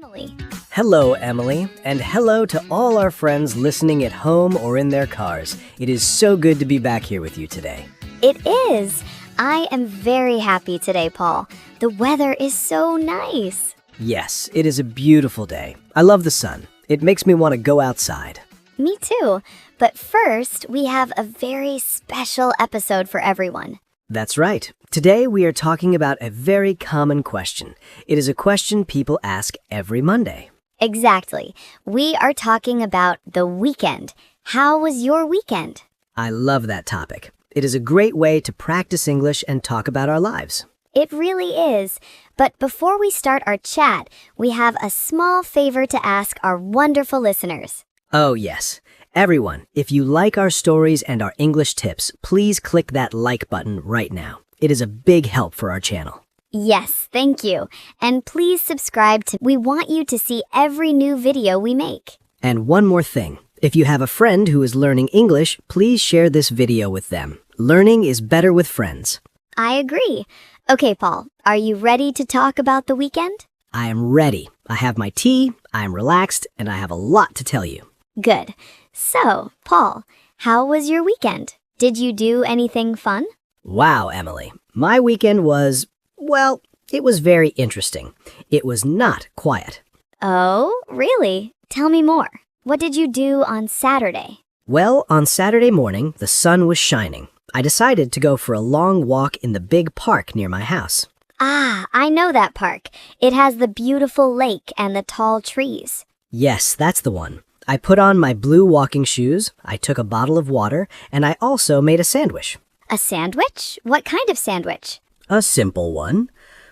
Emily. Hello, Emily, and hello to all our friends listening at home or in their cars. It is so good to be back here with you today. It is. I am very happy today, Paul. The weather is so nice. Yes, it is a beautiful day. I love the sun. It makes me want to go outside. Me too. But first, we have a very special episode for everyone. That's right. Today we are talking about a very common question. It is a question people ask every Monday. Exactly. We are talking about the weekend. How was your weekend? I love that topic. It is a great way to practice English and talk about our lives. It really is. But before we start our chat, we have a small favor to ask our wonderful listeners. Oh, yes. Everyone, if you like our stories and our English tips, please click that like button right now. It is a big help for our channel. Yes, thank you. And please subscribe to We want you to see every new video we make. And one more thing. If you have a friend who is learning English, please share this video with them. Learning is better with friends. I agree. Okay, Paul, are you ready to talk about the weekend? I am ready. I have my tea, I am relaxed, and I have a lot to tell you. Good. So, Paul, how was your weekend? Did you do anything fun? Wow, Emily. My weekend was, well, it was very interesting. It was not quiet. Oh, really? Tell me more. What did you do on Saturday? Well, on Saturday morning, the sun was shining. I decided to go for a long walk in the big park near my house. Ah, I know that park. It has the beautiful lake and the tall trees. Yes, that's the one. I put on my blue walking shoes, I took a bottle of water, and I also made a sandwich. A sandwich? What kind of sandwich? A simple one.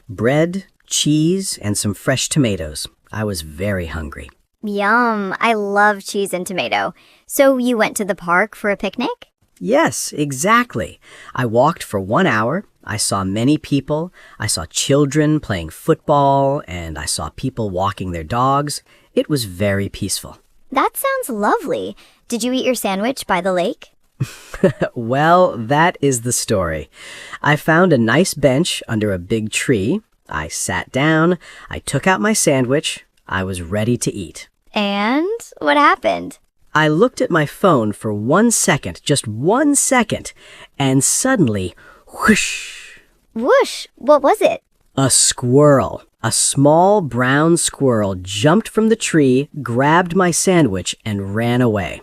Bread, cheese, and some fresh tomatoes. I was very hungry. Yum, I love cheese and tomato. So you went to the park for a picnic? Yes, exactly. I walked for 1 hour. I saw many people. I saw children playing football, and I saw people walking their dogs. It was very peaceful. That sounds lovely. Did you eat your sandwich by the lake? Well, that is the story. I found a nice bench under a big tree. I sat down. I took out my sandwich. I was ready to eat. And what happened? I looked at my phone for 1 second, just 1 second, and suddenly, whoosh! Whoosh! What was it? A squirrel. A small brown squirrel jumped from the tree, grabbed my sandwich, and ran away.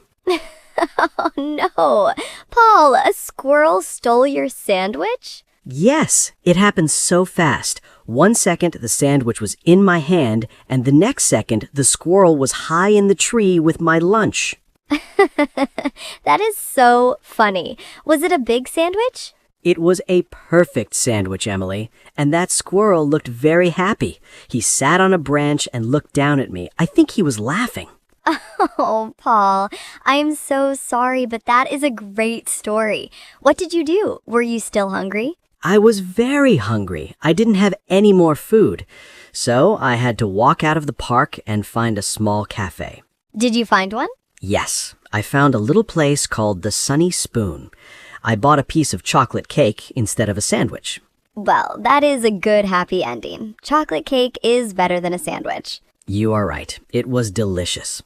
Oh no! Paul, a squirrel stole your sandwich? Yes, it happened so fast. 1 second, the sandwich was in my hand, and the next second, the squirrel was high in the tree with my lunch. That is so funny. Was it a big sandwich? It was a perfect sandwich, Emily, and that squirrel looked very happy. He sat on a branch and looked down at me. I think he was laughing. Oh, Paul, I am so sorry, but that is a great story. What did you do? Were you still hungry? I was very hungry. I didn't have any more food. So I had to walk out of the park and find a small cafe. Did you find one? Yes, I found a little place called the Sunny Spoon. I bought a piece of chocolate cake instead of a sandwich. Well, that is a good happy ending. Chocolate cake is better than a sandwich. You are right. It was delicious.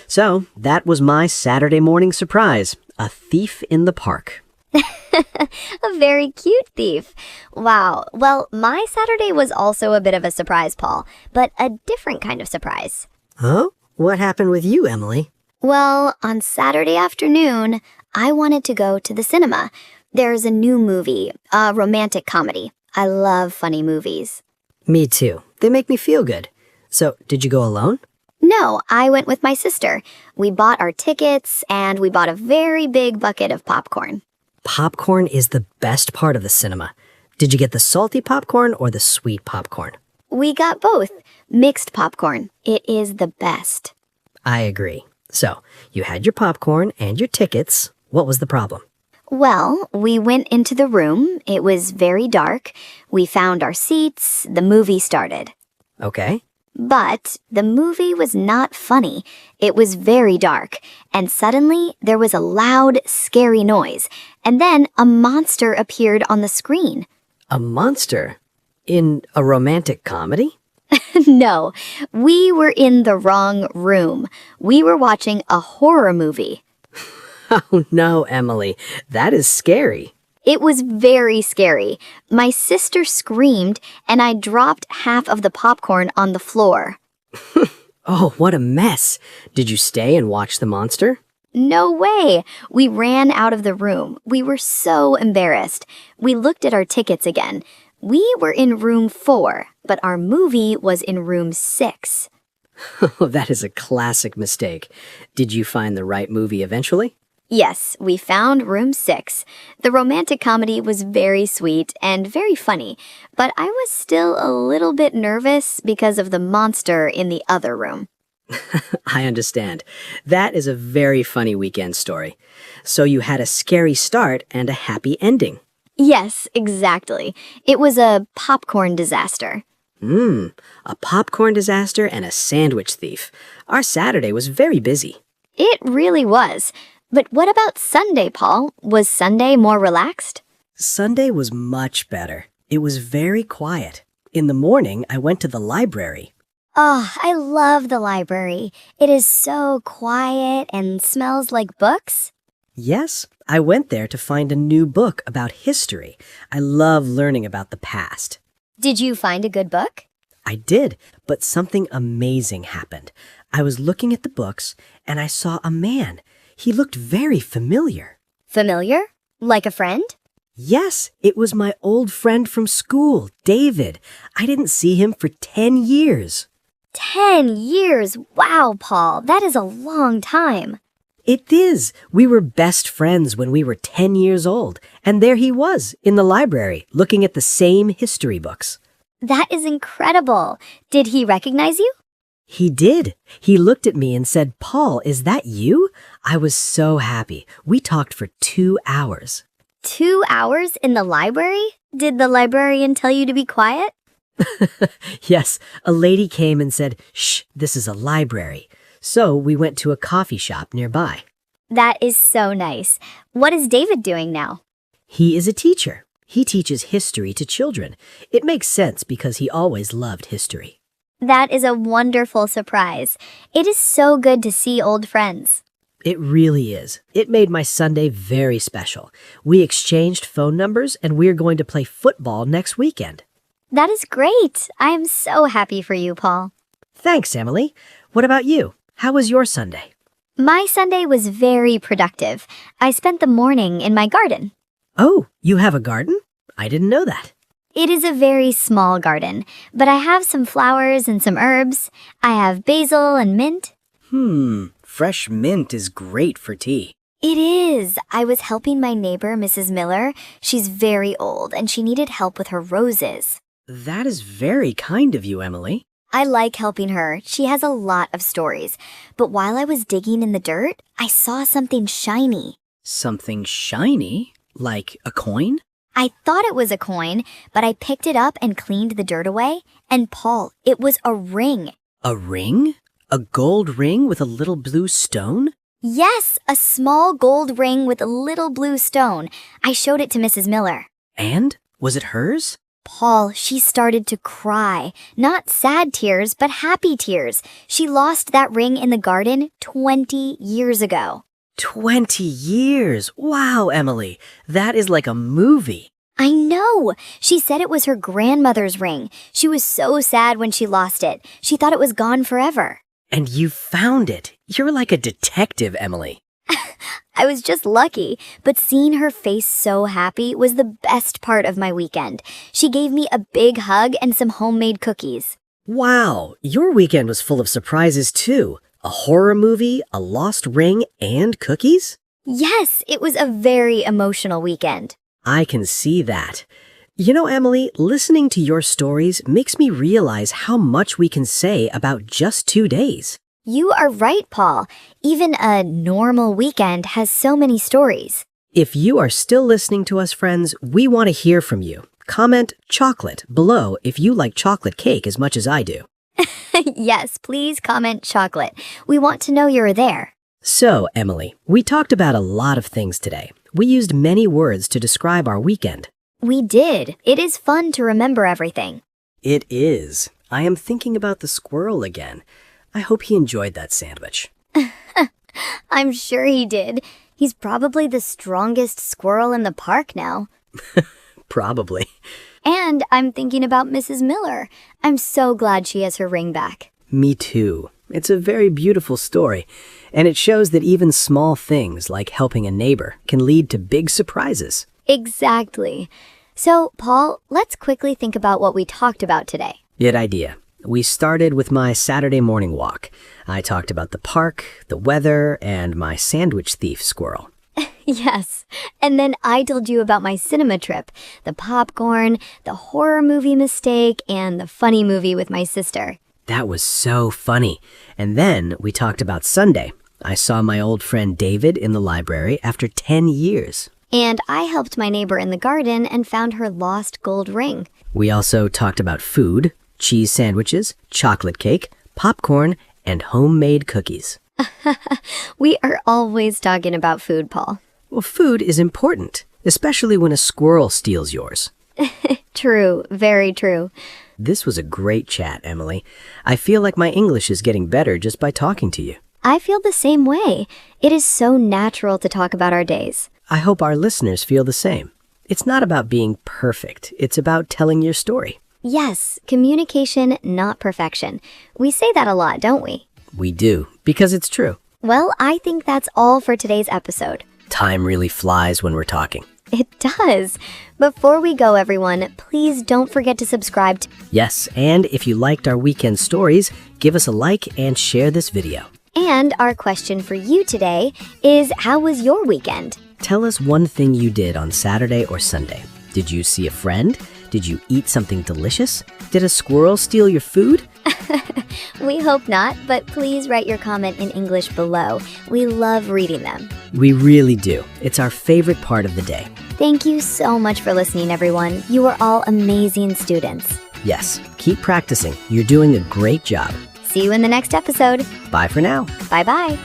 So that was my Saturday morning surprise, a thief in the park. A very cute thief. Wow. Well, my Saturday was also a bit of a surprise, Paul, but a different kind of surprise. Huh? What happened with you, Emily? Well, on Saturday afternoon, I wanted to go to the cinema. There's a new movie, a romantic comedy. I love funny movies. Me too. They make me feel good. So, did you go alone? No, I went with my sister. We bought our tickets, and we bought a very big bucket of popcorn. Popcorn is the best part of the cinema. Did you get the salty popcorn or the sweet popcorn? We got both. Mixed popcorn. It is the best. I agree. So, you had your popcorn and your tickets. What was the problem? Well, we went into the room. It was very dark. We found our seats. The movie started. Okay. But the movie was not funny. It was very dark, and suddenly there was a loud, scary noise, and then a monster appeared on the screen. A monster? In a romantic comedy? No, we were in the wrong room. We were watching a horror movie. Oh no, Emily, that is scary. It was very scary. My sister screamed, and I dropped half of the popcorn on the floor. Oh, what a mess. Did you stay and watch the monster? No way! We ran out of the room. We were so embarrassed. We looked at our tickets again. We were in room 4, but our movie was in room 6. Oh, that is a classic mistake. Did you find the right movie eventually? Yes, we found room 6. The romantic comedy was very sweet and very funny, but I was still a little bit nervous because of the monster in the other room. I understand. That is a very funny weekend story. So you had a scary start and a happy ending. Yes, exactly. It was a popcorn disaster. A popcorn disaster and a sandwich thief. Our Saturday was very busy. It really was. But what about Sunday, Paul? Was Sunday more relaxed? Sunday was much better. It was very quiet. In the morning, I went to the library. Oh, I love the library. It is so quiet and smells like books. Yes, I went there to find a new book about history. I love learning about the past. Did you find a good book? I did, but something amazing happened. I was looking at the books and I saw a man. He looked very familiar. Familiar? Like a friend? Yes, it was my old friend from school, David. I didn't see him for 10 years. 10 years? Wow, Paul, that is a long time. It is. We were best friends when we were 10 years old, and there he was in the library looking at the same history books. That is incredible. Did he recognize you? He did. He looked at me and said, "Paul, is that you?" I was so happy. We talked for 2 hours. 2 hours in the library? Did the librarian tell you to be quiet? Yes, a lady came and said, "Shh, this is a library." So we went to a coffee shop nearby. That is so nice. What is David doing now? He is a teacher. He teaches history to children. It makes sense because he always loved history. That is a wonderful surprise. It is so good to see old friends. It really is. It made my Sunday very special. We exchanged phone numbers and we're going to play football next weekend. That is great. I am so happy for you, Paul. Thanks, Emily. What about you? How was your Sunday? My Sunday was very productive. I spent the morning in my garden. Oh, you have a garden? I didn't know that. It is a very small garden, but I have some flowers and some herbs. I have basil and mint. Fresh mint is great for tea. It is. I was helping my neighbor, Mrs. Miller. She's very old and she needed help with her roses. That is very kind of you, Emily. I like helping her. She has a lot of stories. But while I was digging in the dirt, I saw something shiny. Something shiny? Like a coin? I thought it was a coin, but I picked it up and cleaned the dirt away. And Paul, it was a ring. A ring? A gold ring with a little blue stone? Yes, a small gold ring with a little blue stone. I showed it to Mrs. Miller. And? Was it hers? Paul, she started to cry. Not sad tears, but happy tears. She lost that ring in the garden 20 years ago. 20 years! Wow, Emily. That is like a movie. I know. She said it was her grandmother's ring. She was so sad when she lost it. She thought it was gone forever. And you found it. You're like a detective, Emily. I was just lucky, but seeing her face so happy was the best part of my weekend. She gave me a big hug and some homemade cookies. Wow, your weekend was full of surprises too. A horror movie, a lost ring, and cookies? Yes, it was a very emotional weekend. I can see that. You know, Emily, listening to your stories makes me realize how much we can say about just 2 days. You are right, Paul. Even a normal weekend has so many stories. If you are still listening to us, friends, we want to hear from you. Comment chocolate below if you like chocolate cake as much as I do. Yes, please comment chocolate. We want to know you're there. So, Emily, we talked about a lot of things today. We used many words to describe our weekend. We did. It is fun to remember everything. It is. I am thinking about the squirrel again. I hope he enjoyed that sandwich. I'm sure he did. He's probably the strongest squirrel in the park now. Probably. And I'm thinking about Mrs. Miller. I'm so glad she has her ring back. Me too. It's a very beautiful story, and it shows that even small things like helping a neighbor can lead to big surprises. Exactly. So, Paul, let's quickly think about what we talked about today. Good idea. We started with my Saturday morning walk. I talked about the park, the weather, and my sandwich thief squirrel. Yes. And then I told you about my cinema trip, the popcorn, the horror movie mistake, and the funny movie with my sister. That was so funny. And then we talked about Sunday. I saw my old friend David in the library after 10 years. And I helped my neighbor in the garden and found her lost gold ring. We also talked about food, cheese sandwiches, chocolate cake, popcorn, and homemade cookies. We are always talking about food, Paul. Well, food is important, especially when a squirrel steals yours. True, very true. This was a great chat, Emily. I feel like my English is getting better just by talking to you. I feel the same way. It is so natural to talk about our days. I hope our listeners feel the same. It's not about being perfect. It's about telling your story. Yes, communication, not perfection. We say that a lot, don't we? We do, because it's true. Well, I think that's all for today's episode. Time really flies when we're talking. It does. Before we go, everyone, please don't forget to subscribe to... Yes, and if you liked our weekend stories, give us a like and share this video. And our question for you today is, how was your weekend? Tell us one thing you did on Saturday or Sunday. Did you see a friend? Did you eat something delicious? Did a squirrel steal your food? We hope not, but please write your comment in English below. We love reading them. We really do. It's our favorite part of the day. Thank you so much for listening, everyone. You are all amazing students. Yes, keep practicing. You're doing a great job. See you in the next episode. Bye for now. Bye-bye.